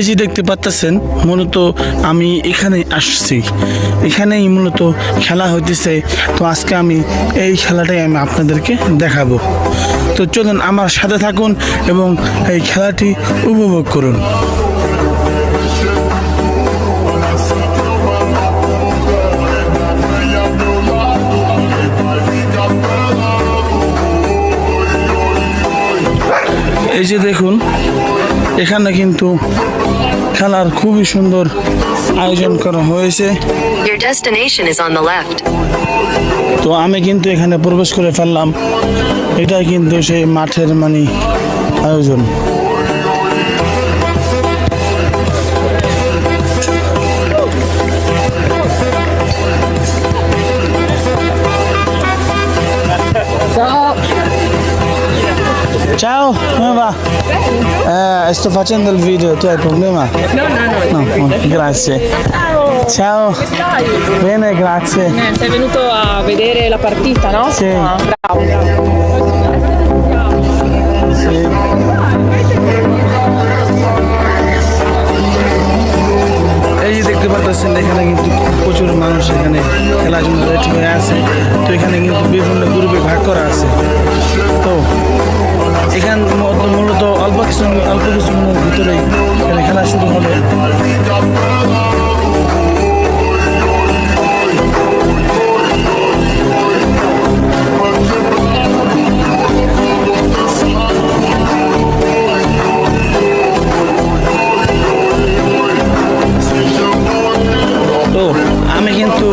যে দেখতে পাচ্ছেন মূলত আমি এখানে আসছি, এখানেই মূলত খেলা হইতেছে। তো আজকে আমি এই খেলাটাই আমি আপনাদেরকে দেখাবো। তো চলুন আমার সাথে থাকুন এবং এই খেলাটি উপভোগ করুন। এই যে দেখুন, এখানে কিন্তু খেলার খুবই সুন্দর আয়োজন করা হয়েছে। Your destination is on the left. তো আমি কিন্তু এখানে প্রবেশ করে ফেললাম। এটাই কিন্তু সেই মাঠের আয়োজন। Ciao, come va? Sto facendo il video, tu hai problema? No, grazie. Ciao. Bene, grazie. Sei venuto a vedere la partita, no? Sì. Ah, bravo. Sì. এই যে দেখতে পাচ্ছেন এখানে কিন্তু প্রচুর মানুষ এখানে খেলার জন্য রেডি হয়ে আছে। তো এখানে কিন্তু বিভিন্ন গ্রুপে ভাগ করা আছে। তো এখান মূলত অল্প কিছু মিনিটের ভিতরেই এখানে খেলা শুরু হবে। তো আমি কিন্তু